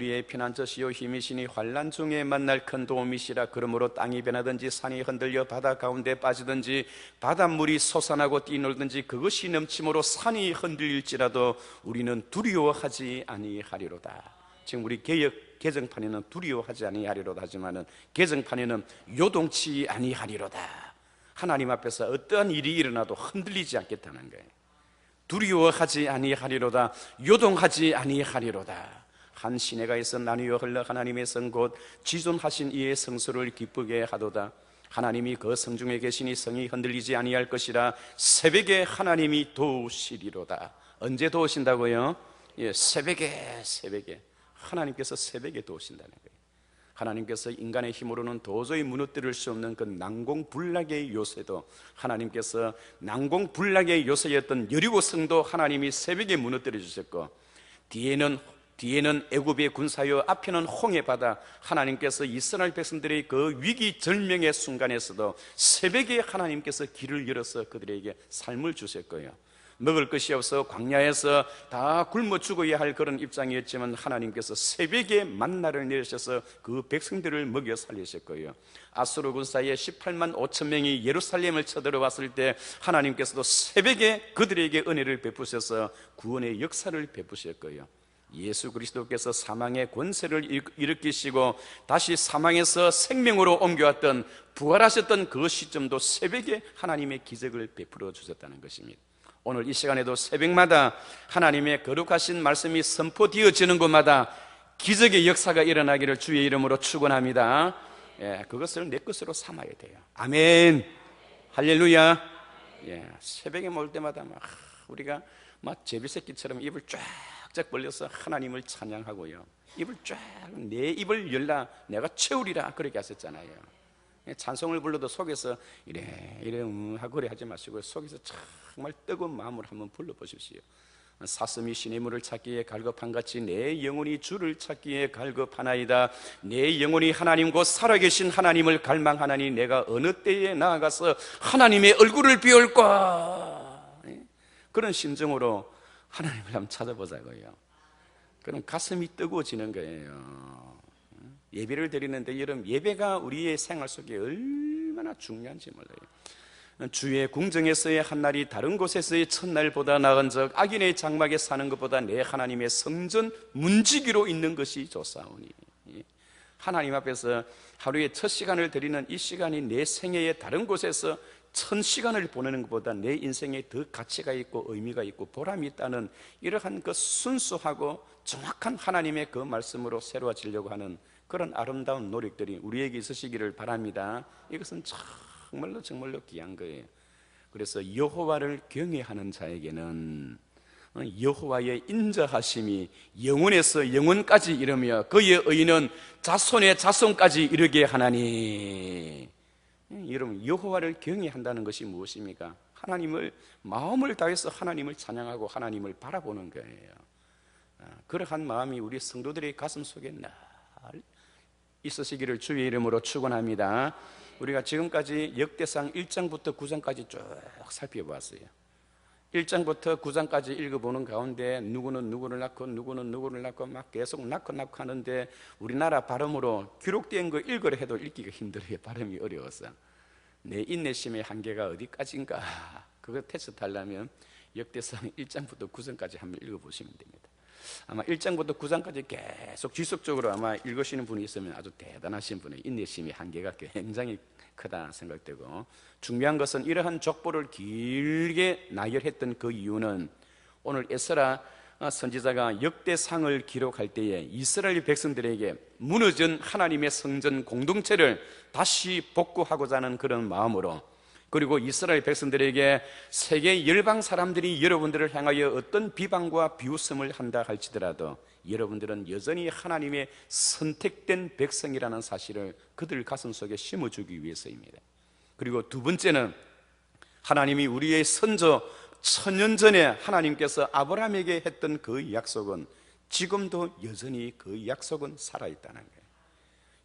우리의 피난처시요 힘이시니 환난 중에 만날 큰 도움이시라. 그러므로 땅이 변하든지 산이 흔들려 바다 가운데 빠지든지 바닷물이 솟아나고 뛰놀든지 그것이 넘침으로 산이 흔들릴지라도 우리는 두려워하지 아니하리로다. 지금 우리 개정판에는 두려워하지 아니하리로다 하지만은 개정판에는 요동치 아니하리로다. 하나님 앞에서 어떠한 일이 일어나도 흔들리지 않겠다는 거예요. 두려워하지 아니하리로다. 요동하지 아니하리로다. 한 시내가에서 나뉘어 흘러 하나님의 성 곧 지존하신 이의 성소를 기쁘게 하도다. 하나님이 그 성 중에 계시니 성이 흔들리지 아니할 것이라. 새벽에 하나님이 도우시리로다. 언제 도우신다고요? 예, 새벽에 하나님께서 새벽에 도우신다는 거예요. 하나님께서 인간의 힘으로는 도저히 무너뜨릴 수 없는 그 난공불락의 요새도, 하나님께서 난공불락의 요새였던 여리고 성도 하나님이 새벽에 무너뜨려 주셨고, 뒤에는 애굽의 군사요 앞에는 홍해 바다, 하나님께서 이스라엘 백성들의 그 위기절명의 순간에서도 새벽에 하나님께서 길을 열어서 그들에게 삶을 주셨고요. 먹을 것이 없어 광야에서 다 굶어 죽어야 할 그런 입장이었지만 하나님께서 새벽에 만나를 내리셔서 그 백성들을 먹여 살리셨고요. 아수르 군사의 18만 5천 명이 예루살렘을 쳐들어왔을 때 하나님께서도 새벽에 그들에게 은혜를 베푸셔서 구원의 역사를 베푸셨고요. 예수 그리스도께서 사망의 권세를 일으키시고 다시 사망에서 생명으로 옮겨왔던, 부활하셨던 그 시점도 새벽에 하나님의 기적을 베풀어 주셨다는 것입니다. 오늘 이 시간에도 새벽마다 하나님의 거룩하신 말씀이 선포되어지는 곳마다 기적의 역사가 일어나기를 주의 이름으로 축원합니다. 예, 그것을 내 것으로 삼아야 돼요. 아멘, 할렐루야. 예, 새벽에 모일 때마다 우리가 제비새끼처럼 입을 쫙쫙 벌려서 하나님을 찬양하고요, 입을 쫙, 내 입을 열라 내가 채우리라 그렇게 하셨잖아요. 찬송을 불러도 속에서 이래 하고 그래 하지 마시고 속에서 정말 뜨거운 마음으로 한번 불러보십시오. 사슴이 시냇물을 찾기에 갈급한같이 내 영혼이 주를 찾기에 갈급하나이다. 내 영혼이 하나님 곧 살아계신 하나님을 갈망하나니 내가 어느 때에 나아가서 하나님의 얼굴을 비울까. 그런 심정으로 하나님을 한번 찾아보자고요. 그럼 가슴이 뜨거워지는 거예요. 예배를 드리는데 여러분, 예배가 우리의 생활 속에 얼마나 중요한지 몰라요. 주의 궁정에서의 한날이 다른 곳에서의 첫날보다 나은 적 악인의 장막에 사는 것보다 내 하나님의 성전 문지기로 있는 것이 좋사오니. 하나님 앞에서 하루에 첫 시간을 드리는 이 시간이 내 생애의 다른 곳에서 1000시간을 보내는 것보다 내 인생에 더 가치가 있고 의미가 있고 보람이 있다는 이러한 그 순수하고 정확한 하나님의 그 말씀으로 새로워지려고 하는 그런 아름다운 노력들이 우리에게 있으시기를 바랍니다. 이것은 정말로 귀한 거예요. 그래서 여호와를 경외하는 자에게는 여호와의 인자하심이 영원에서 영원까지 이르며 그의 의는 자손의 자손까지 이르게 하나니. 여러분, 여호와를 경외한다는 것이 무엇입니까? 하나님을 마음을 다해서 하나님을 찬양하고 하나님을 바라보는 거예요. 그러한 마음이 우리 성도들의 가슴 속에 늘 있으시기를 주의 이름으로 축원합니다. 우리가 지금까지 역대상 1장부터 9장까지 쭉 살펴보았어요. 1장부터 9장까지 읽어보는 가운데 누구는 누구를 낳고 누구는 누구를 낳고 막 계속 낳고 하는데 우리나라 발음으로 기록된 거 읽으려 해도 읽기가 힘들어요. 발음이 어려워서. 내 인내심의 한계가 어디까지인가, 그거 테스트 하려면 역대상 1장부터 9장까지 한번 읽어보시면 됩니다. 아마 1장부터 9장까지 계속 지속적으로 아마 읽으시는 분이 있으면 아주 대단하신 분의 인내심의 한계가 굉장히 크다 생각되고, 중요한 것은 이러한 족보를 길게 나열했던 그 이유는 오늘 에스라 선지자가 역대상을 기록할 때에 이스라엘 백성들에게 무너진 하나님의 성전 공동체를 다시 복구하고자 하는 그런 마음으로, 그리고 이스라엘 백성들에게 세계 열방 사람들이 여러분들을 향하여 어떤 비방과 비웃음을 한다 할지라도 여러분들은 여전히 하나님의 선택된 백성이라는 사실을 그들 가슴 속에 심어주기 위해서입니다. 그리고 두 번째는 하나님이 우리의 선조 1000년 전에 하나님께서 아브라함에게 했던 그 약속은 지금도 여전히 그 약속은 살아있다는 거예요.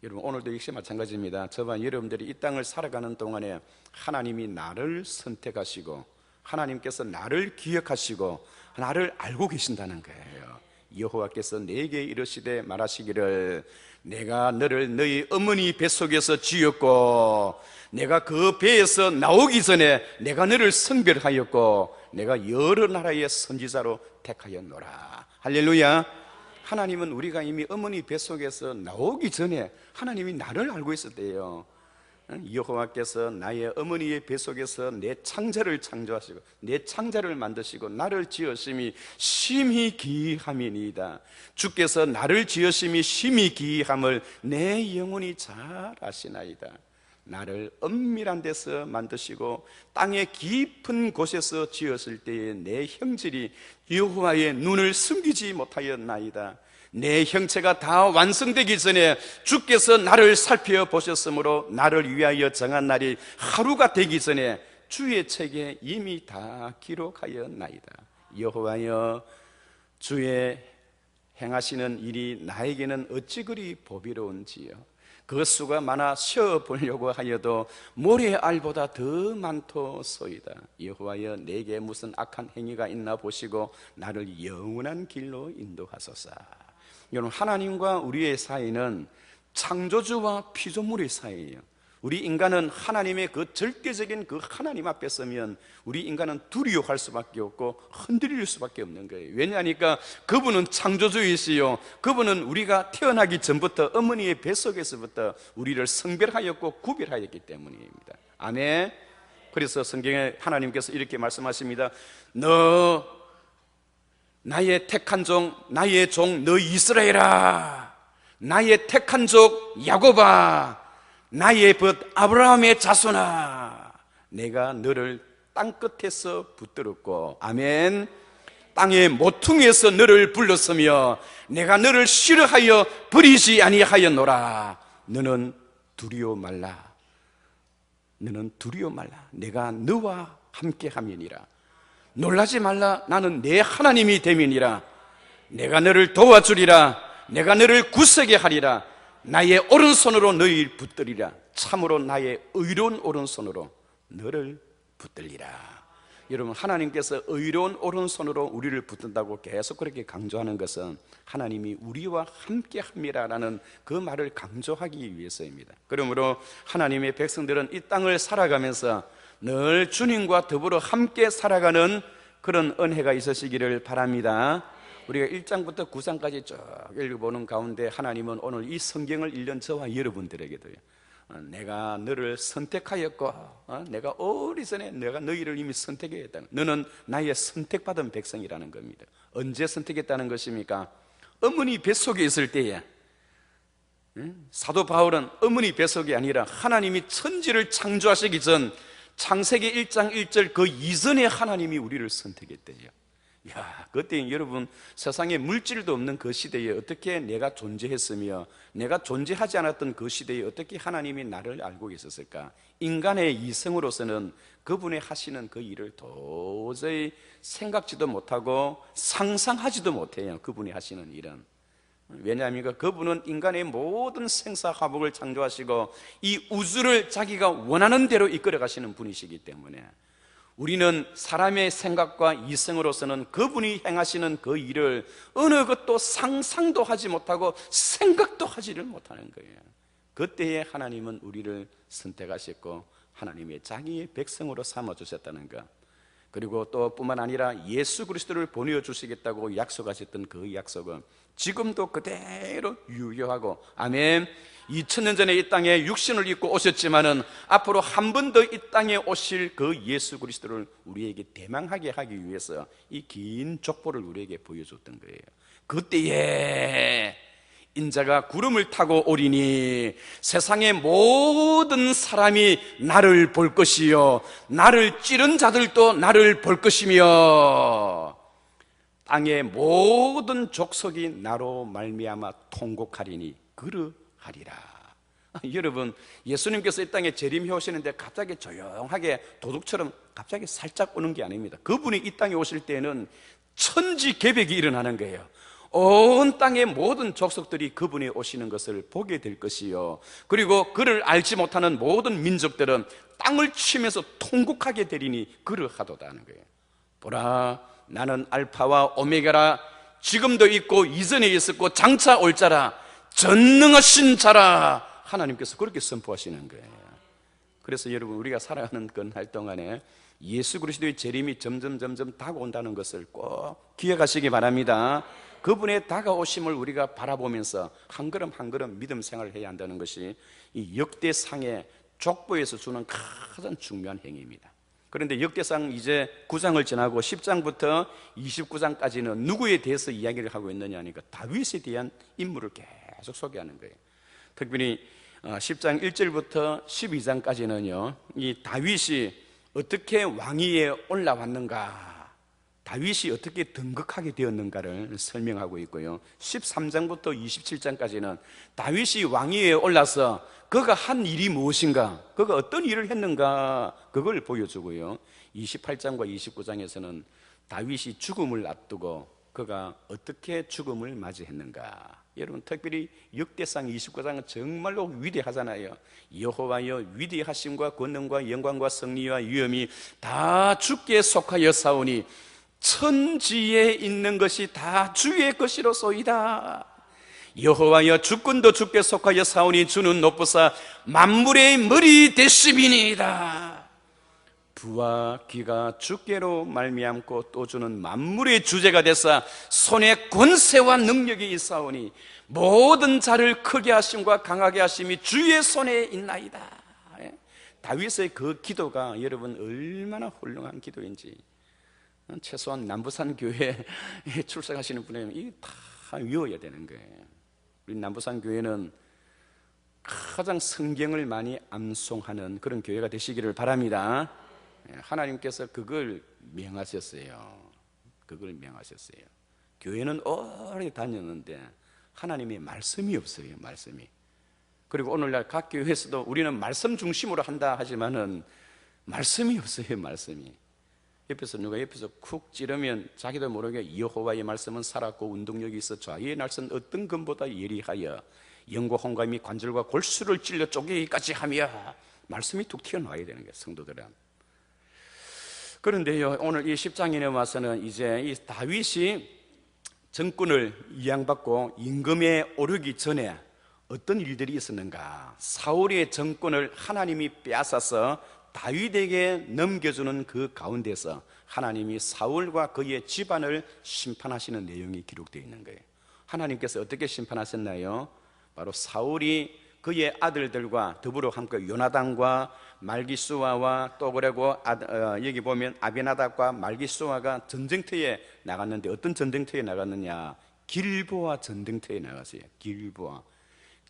여러분, 오늘도 역시 마찬가지입니다. 저와 여러분들이 이 땅을 살아가는 동안에 하나님이 나를 선택하시고 하나님께서 나를 기억하시고 나를 알고 계신다는 거예요. 여호와께서 내게 이르시되 말하시기를 내가 너를 너희 어머니 뱃속에서 지었고 내가 그 배에서 나오기 전에 내가 너를 성별하였고 내가 여러 나라의 선지자로 택하였노라. 할렐루야. 하나님은 우리가 이미 어머니 뱃속에서 나오기 전에 하나님이 나를 알고 있었대요. 여호와께서 나의 어머니의 뱃속에서 내 창자를 창조하시고 내 창자를 만드시고 나를 지으심이 심히 기이함이니이다. 주께서 나를 지으심이 심히 기이함을 내 영혼이 잘 아시나이다. 나를 엄밀한 데서 만드시고 땅의 깊은 곳에서 지었을 때에 내 형질이 여호와의 눈을 숨기지 못하였나이다. 내 형체가 다 완성되기 전에 주께서 나를 살펴보셨으므로 나를 위하여 정한 날이 하루가 되기 전에 주의 책에 이미 다 기록하였나이다. 여호와여, 주의 행하시는 일이 나에게는 어찌 그리 보비로운지요. 그 수가 많아 쉬어보려고 하여도 모래알보다 더 많도소이다. 여호와여, 내게 무슨 악한 행위가 있나 보시고 나를 영원한 길로 인도하소서. 여러분, 하나님과 우리의 사이는 창조주와 피조물의 사이예요. 우리 인간은 하나님의 그 절대적인 그 하나님 앞에 서면 우리 인간은 두려워할 수밖에 없고 흔들릴 수밖에 없는 거예요. 왜냐하니까 그분은 창조주이시요, 그분은 우리가 태어나기 전부터 어머니의 뱃속에서부터 우리를 성별하였고 구별하였기 때문입니다. 아멘. 그래서 성경에 하나님께서 이렇게 말씀하십니다. 너 나의 택한 종, 나의 종 너 이스라엘아, 나의 택한 족 야곱아, 나의 벗 아브라함의 자손아, 내가 너를 땅끝에서 붙들었고, 아멘, 땅의 모퉁이에서 너를 불렀으며 내가 너를 싫어하여 버리지 아니하였노라. 너는 두려워 말라. 너는 두려워 말라. 내가 너와 함께함이니라. 놀라지 말라. 나는 내 하나님이 됨이니라. 내가 너를 도와주리라. 내가 너를 굳세게 하리라. 나의 오른손으로 너희를 붙들리라. 참으로 나의 의로운 오른손으로 너를 붙들리라. 여러분, 하나님께서 의로운 오른손으로 우리를 붙든다고 계속 그렇게 강조하는 것은 하나님이 우리와 함께함이라는 그 말을 강조하기 위해서입니다. 그러므로 하나님의 백성들은 이 땅을 살아가면서 늘 주님과 더불어 함께 살아가는 그런 은혜가 있으시기를 바랍니다. 우리가 1장부터 9장까지 쭉 읽어보는 가운데 하나님은 오늘 이 성경을 읽는 저와 여러분들에게도요, 내가 너를 선택하였고 내가 오래전에 내가 너희를 이미 선택했다. 너는 나의 선택받은 백성이라는 겁니다. 언제 선택했다는 것입니까? 어머니 뱃속에 있을 때에. 사도 바울은 어머니 뱃속이 아니라 하나님이 천지를 창조하시기 전 창세기 1장 1절 그 이전에 하나님이 우리를 선택했대요. 야, 그때 여러분, 세상에 물질도 없는 그 시대에 어떻게 내가 존재했으며 내가 존재하지 않았던 그 시대에 어떻게 하나님이 나를 알고 있었을까? 인간의 이성으로서는 그분의 하시는 그 일을 도저히 생각지도 못하고 상상하지도 못해요. 그분이 하시는 일은. 왜냐하면 그분은 인간의 모든 생사화복을 창조하시고 이 우주를 자기가 원하는 대로 이끌어 가시는 분이시기 때문에 우리는 사람의 생각과 이성으로서는 그분이 행하시는 그 일을 어느 것도 상상도 하지 못하고 생각도 하지를 못하는 거예요. 그때에 하나님은 우리를 선택하셨고 하나님의 자기의 백성으로 삼아주셨다는 것, 그리고 또 뿐만 아니라 예수 그리스도를 보내주시겠다고 약속하셨던 그 약속은 지금도 그대로 유효하고, 아멘. 2000년 전에 이 땅에 육신을 입고 오셨지만은 앞으로 한 번 더 이 땅에 오실 그 예수 그리스도를 우리에게 대망하게 하기 위해서 이 긴 족보를 우리에게 보여줬던 거예요. 그때에 인자가 구름을 타고 오리니 세상의 모든 사람이 나를 볼 것이요 나를 찌른 자들도 나를 볼 것이며 땅의 모든 족속이 나로 말미암아 통곡하리니 그러하리라. 여러분, 예수님께서 이 땅에 재림해 오시는데 갑자기 조용하게 도둑처럼 갑자기 살짝 오는 게 아닙니다. 그분이 이 땅에 오실 때는 천지개벽이 일어나는 거예요. 온 땅의 모든 족속들이 그분이 오시는 것을 보게 될 것이요, 그리고 그를 알지 못하는 모든 민족들은 땅을 치면서 통곡하게 되리니 그러하도다 하는 거예요. 보라, 나는 알파와 오메가라, 지금도 있고 이전에 있었고 장차 올 자라, 전능하신 자라, 하나님께서 그렇게 선포하시는 거예요. 그래서 여러분, 우리가 살아가는 할 동안에 예수 그리스도의 재림이 점점 다가온다는 것을 꼭 기억하시기 바랍니다. 그분의 다가오심을 우리가 바라보면서 한 걸음 한 걸음 믿음 생활을 해야 한다는 것이 이 역대상의 족보에서 주는 가장 중요한 행위입니다. 그런데 역대상 이제 9장을 지나고 10장부터 29장까지는 누구에 대해서 이야기를 하고 있느냐 하니까 다윗에 대한 인물을 계속 소개하는 거예요. 특별히 10장 1절부터 12장까지는요, 이 다윗이 어떻게 왕위에 올라왔는가, 다윗이 어떻게 등극하게 되었는가를 설명하고 있고요, 13장부터 27장까지는 다윗이 왕위에 올라서 그가 한 일이 무엇인가, 그가 어떤 일을 했는가, 그걸 보여주고요, 28장과 29장에서는 다윗이 죽음을 앞두고 그가 어떻게 죽음을 맞이했는가. 여러분, 특별히 역대상 29장은 정말로 위대하잖아요. 여호와여, 위대하심과 권능과 영광과 승리와 위엄이 다 주께 속하여 사오니 천지에 있는 것이 다 주의 것이로소이다. 여호와여, 주권도 주께 속하여 사오니 주는 높으사 만물의 머리 되심이니이다. 부와 귀가 주께로 말미암고 또 주는 만물의 주제가 되사 손에 권세와 능력이 있사오니 모든 자를 크게 하심과 강하게 하심이 주의 손에 있나이다. 다윗의 그 기도가 여러분 얼마나 훌륭한 기도인지, 최소한 남부산 교회에 출석하시는 분이면 이게 다 외워야 되는 거예요. 우리 남부산 교회는 가장 성경을 많이 암송하는 그런 교회가 되시기를 바랍니다. 하나님께서 그걸 명하셨어요. 그걸 명하셨어요. 교회는 오래 다녔는데 하나님의 말씀이 없어요. 말씀이. 그리고 오늘날 각 교회에서도 우리는 말씀 중심으로 한다 하지만은 말씀이 없어요. 말씀이. 옆에서 누가 옆에서 쿡 찌르면 자기도 모르게 여호와의 말씀은 살았고 운동력이 있어 좌의 날선 어떤 금보다 예리하여 영과 홍감이 관절과 골수를 찔러 쪼개기까지 하며, 말씀이 툭 튀어나와야 되는 거예요, 성도들은. 그런데요, 오늘 이 10장에 와서는 이제 이 다윗이 정권을 이양받고 임금에 오르기 전에 어떤 일들이 있었는가, 사울의 정권을 하나님이 빼앗아서 다윗에게 넘겨주는 그 가운데서 하나님이 사울과 그의 집안을 심판하시는 내용이 기록되어 있는 거예요. 하나님께서 어떻게 심판하셨나요? 바로 사울이 그의 아들들과 더불어 함께 요나단과 말기수아와 또 그리고 여기 보면 아비나답과 말기수아가 전쟁터에 나갔는데, 어떤 전쟁터에 나갔느냐, 길보아 전쟁터에 나갔어요.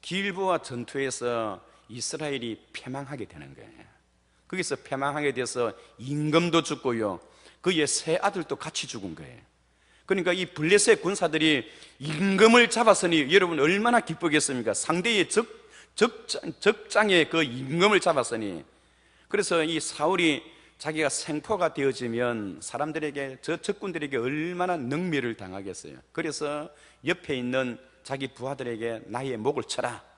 길보아 전투에서 이스라엘이 패망하게 되는 거예요. 거기서 패망하게 돼서 임금도 죽고요, 그의 세 아들도 같이 죽은 거예요. 그러니까 이 블레셋 군사들이 임금을 잡았으니 여러분 얼마나 기쁘겠습니까? 상대의 적장의 그 임금을 잡았으니. 그래서 이 사울이 자기가 생포가 되어지면 사람들에게, 저 적군들에게 얼마나 능멸을 당하겠어요. 그래서 옆에 있는 자기 부하들에게 나의 목을 쳐라,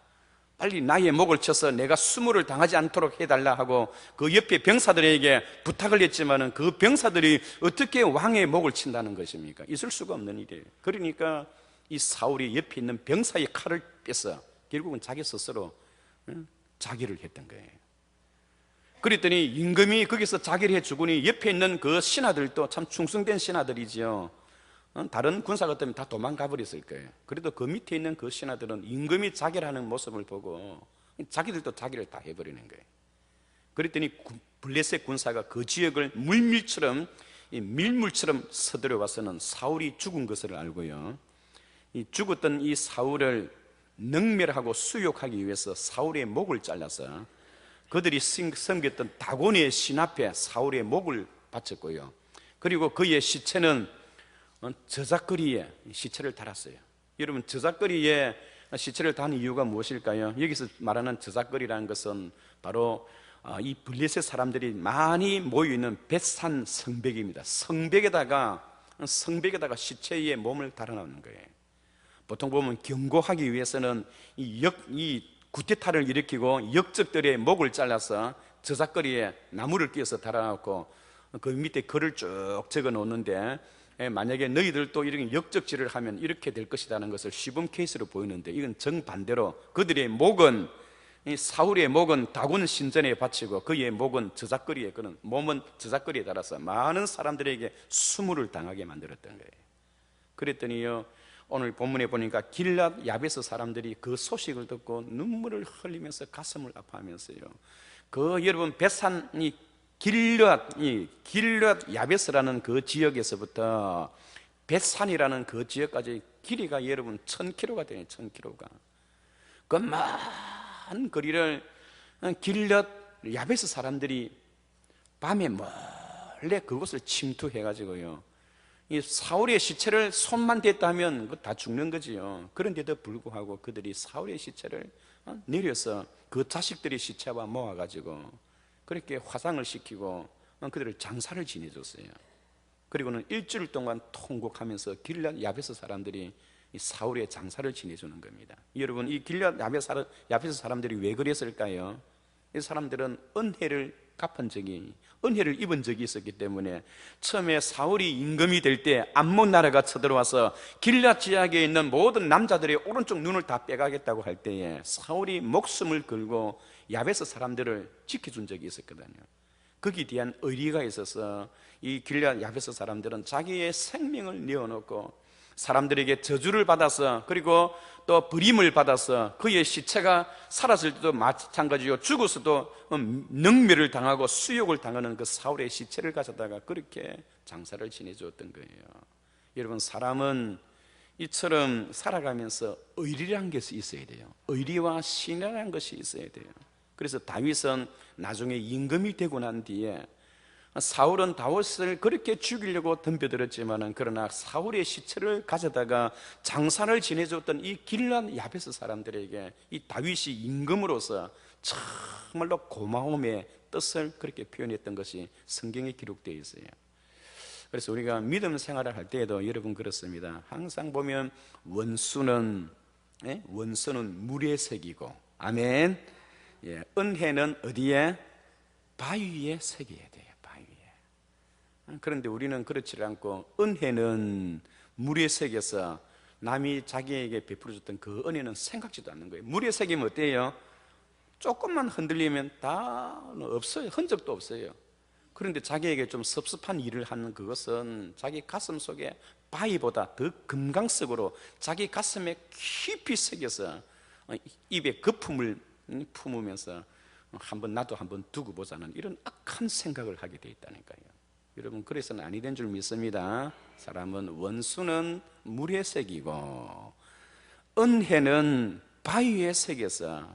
빨리 나의 목을 쳐서 내가 수모를 당하지 않도록 해달라 하고 그 옆에 병사들에게 부탁을 했지만은 그 병사들이 어떻게 왕의 목을 친다는 것입니까? 있을 수가 없는 일이에요. 그러니까 이 사울이 옆에 있는 병사의 칼을 빼서 결국은 자기 스스로 자기를 했던 거예요. 그랬더니 임금이 거기서 자기를 해 죽으니 옆에 있는 그 신하들도 참 충성된 신하들이지요. 다른 군사 같으면 다 도망가 버렸을 거예요. 그래도 그 밑에 있는 그 신하들은 임금이 자기를 하는 모습을 보고 자기들도 자기를 다 해버리는 거예요. 그랬더니 블레셋 군사가 그 지역을 밀물처럼 서들어와서는 사울이 죽은 것을 알고요, 이 죽었던 이 사울을 능멸하고 수욕하기 위해서 사울의 목을 잘라서 그들이 섬겼던 다곤의 신 앞에 사울의 목을 바쳤고요, 그리고 그의 시체는 저작거리에 시체를 달았어요. 여러분, 저작거리에 시체를 단 이유가 무엇일까요? 여기서 말하는 저작거리라는 것은 바로 이 블레셋 사람들이 많이 모여있는 벳산 성벽입니다. 성벽에다가 시체의 몸을 달아놓는 거예요. 보통 보면 경고하기 위해서는 이 구테타를 일으키고 역적들의 목을 잘라서 저작거리에 나무를 끼워서 달아놓고 그 밑에 글을 쭉 적어 놓는데, 만약에 너희들도 이렇게 역적질을 하면 이렇게 될 것이라는 것을 시범 케이스로 보이는데, 이건 정반대로 그들의 목은, 이 사울의 목은 다곤 신전에 바치고 그의 목은 저작거리에, 그는 몸은 저작거리에 달아서 많은 사람들에게 수모를 당하게 만들었던 거예요. 그랬더니요, 오늘 본문에 보니까 길앗 야베스 사람들이 그 소식을 듣고 눈물을 흘리면서 가슴을 아파하면서요, 그 여러분 베산이 길앗 야베스라는 그 지역에서부터 베산이라는 그 지역까지 길이가 여러분 1000km가 돼요. 1000km가. 그 많은 거리를 길앗 야베스 사람들이 밤에 몰래 그곳을 침투해 가지고요, 이 사울의 시체를 손만 댔다면 다 죽는 거지요. 그런데도 불구하고 그들이 사울의 시체를 내려서 그 자식들의 시체와 모아가지고 그렇게 화상을 시키고 그들을 장사를 지내줬어요. 그리고는 일주일 동안 통곡하면서 길앗 야베스 사람들이 이 사울의 장사를 지내주는 겁니다. 여러분, 이 길앗 야베스 사람들이 왜 그랬을까요? 이 사람들은 은혜를 입은 적이 있었기 때문에, 처음에 사울이 임금이 될 때 암몬 나라가 쳐들어와서 길앗 지역에 있는 모든 남자들의 오른쪽 눈을 다 빼가겠다고 할 때에 사울이 목숨을 걸고 야베스 사람들을 지켜준 적이 있었거든요. 거기에 대한 의리가 있어서 이 길앗 야베스 사람들은 자기의 생명을 내어놓고 사람들에게 저주를 받아서, 그리고 또 버림을 받아서 그의 시체가 살았을 때도 마찬가지요, 죽었어도 능멸을 당하고 수욕을 당하는 그 사울의 시체를 가져다가 그렇게 장사를 지내주었던 거예요. 여러분, 사람은 이처럼 살아가면서 의리라는 것이 있어야 돼요. 의리와 신뢰라는 것이 있어야 돼요. 그래서 다윗은 나중에 임금이 되고 난 뒤에, 사울은 다윗을 그렇게 죽이려고 덤벼들었지만은, 그러나 사울의 시체를 가져다가 장사를 지내줬던 이 길앗 야베스 사람들에게 이 다윗이 임금으로서 정말로 고마움의 뜻을 그렇게 표현했던 것이 성경에 기록되어 있어요. 그래서 우리가 믿음 생활을 할 때에도 여러분 그렇습니다. 항상 보면 원수는 물에 새기고, 아멘. 은혜는 어디에? 바위에 새겨야 돼요. 그런데 우리는 그렇지 않고 은혜는 물에 새겨서 남이 자기에게 베풀어줬던 그 은혜는 생각지도 않는 거예요. 물에 새기면 어때요? 조금만 흔들리면 다 없어요. 흔적도 없어요. 그런데 자기에게 좀 섭섭한 일을 하는 그것은 자기 가슴 속에 바위보다 더 금강석으로 자기 가슴에 깊이 새겨서 입에 거품을 품으면서 나도 한번 두고 보자는 이런 악한 생각을 하게 돼 있다니까요. 여러분, 그래서는 아니 된 줄 믿습니다. 사람은 원수는 물에 새기고 은혜는 바위에 새겨서,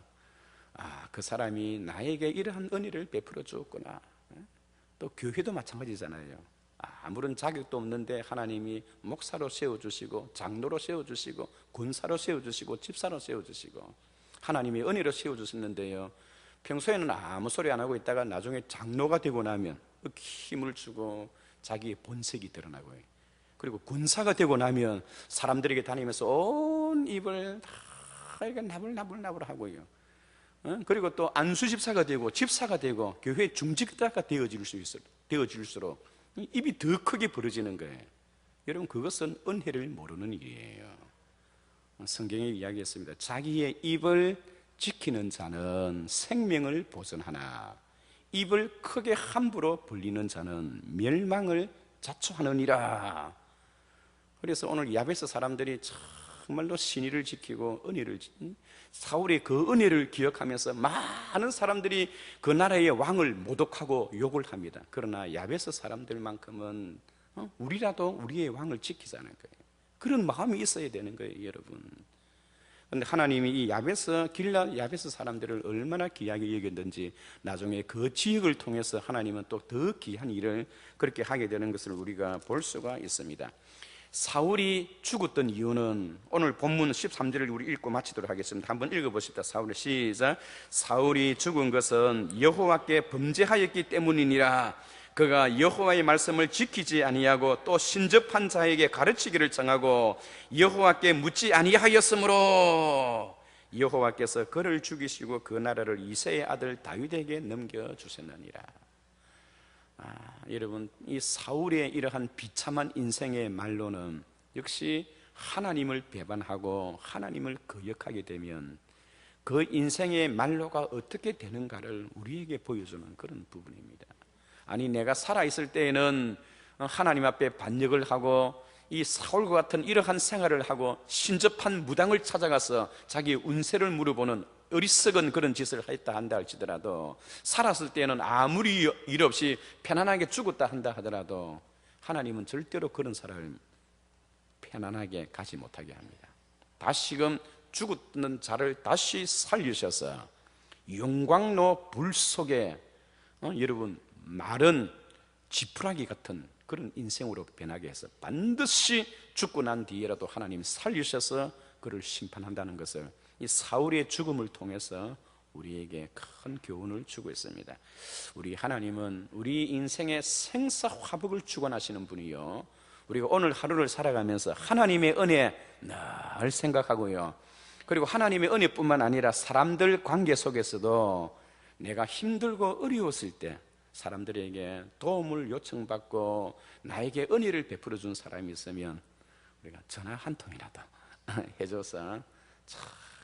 그 사람이 나에게 이러한 은혜를 베풀어 주었구나. 또 교회도 마찬가지잖아요. 아무런 자격도 없는데 하나님이 목사로 세워주시고, 장로로 세워주시고, 군사로 세워주시고, 집사로 세워주시고, 하나님이 은혜로 세워주셨는데요, 평소에는 아무 소리 안 하고 있다가 나중에 장로가 되고 나면 힘을 주고 자기의 본색이 드러나고, 그리고 군사가 되고 나면 사람들에게 다니면서 온 입을 다 나불나불 하고요. 그리고 또 안수집사가 되고 집사가 되고 교회 중직자가 되어질수록 입이 더 크게 벌어지는 거예요. 여러분, 그것은 은혜를 모르는 일이에요. 성경에 이야기했습니다. 자기의 입을 지키는 자는 생명을 보존하나 입을 크게 함부로 벌리는 자는 멸망을 자초하느니라. 그래서 오늘 야베스 사람들이 정말로 신의를 지키고 사울의 그 은혜를 기억하면서 많은 사람들이 그 나라의 왕을 모독하고 욕을 합니다. 그러나 야베스 사람들만큼은 우리라도 우리의 왕을 지키자는 거예요. 그런 마음이 있어야 되는 거예요, 여러분. 그런데 하나님이 이 길앗 야베스 사람들을 얼마나 귀하게 여겼는지 나중에 그 지역을 통해서 하나님은 또 더 귀한 일을 그렇게 하게 되는 것을 우리가 볼 수가 있습니다. 사울이 죽었던 이유는 오늘 본문 13절을 우리 읽고 마치도록 하겠습니다. 한번 읽어보십시다. 시작. 사울이 죽은 것은 여호와께 범죄하였기 때문이니라. 그가 여호와의 말씀을 지키지 아니하고 또 신접한 자에게 가르치기를 정하고 여호와께 묻지 아니하였으므로 여호와께서 그를 죽이시고 그 나라를 이새의 아들 다윗에게 넘겨주셨느니라. 여러분, 이 사울의 이러한 비참한 인생의 말로는 역시 하나님을 배반하고 하나님을 거역하게 되면 그 인생의 말로가 어떻게 되는가를 우리에게 보여주는 그런 부분입니다. 아니, 내가 살아있을 때에는 하나님 앞에 반역을 하고 이 사울과 같은 이러한 생활을 하고 신접한 무당을 찾아가서 자기 운세를 물어보는 어리석은 그런 짓을 했다 한다 할지라도, 살았을 때는 아무리 일 없이 편안하게 죽었다 한다 하더라도 하나님은 절대로 그런 사람을 편안하게 가지 못하게 합니다. 다시금 죽었는 자를 다시 살리셔서 영광로 불 속에 여러분 마른 지푸라기 같은 그런 인생으로 변하게 해서 반드시 죽고 난 뒤에라도 하나님 살리셔서 그를 심판한다는 것을 이 사울의 죽음을 통해서 우리에게 큰 교훈을 주고 있습니다. 우리 하나님은 우리 인생의 생사화복을 주관하시는 분이요, 우리가 오늘 하루를 살아가면서 하나님의 은혜 늘 생각하고요, 그리고 하나님의 은혜뿐만 아니라 사람들 관계 속에서도 내가 힘들고 어려웠을 때 사람들에게 도움을 요청받고 나에게 은혜를 베풀어 준 사람이 있으면 우리가 전화 한 통이라도 해줘서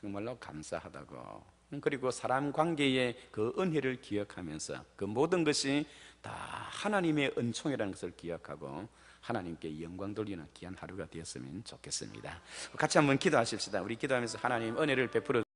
정말로 감사하다고, 그리고 사람 관계의 그 은혜를 기억하면서 그 모든 것이 다 하나님의 은총이라는 것을 기억하고 하나님께 영광 돌리는 귀한 하루가 되었으면 좋겠습니다. 같이 한번 기도하십시다. 우리 기도하면서 하나님 은혜를 베풀어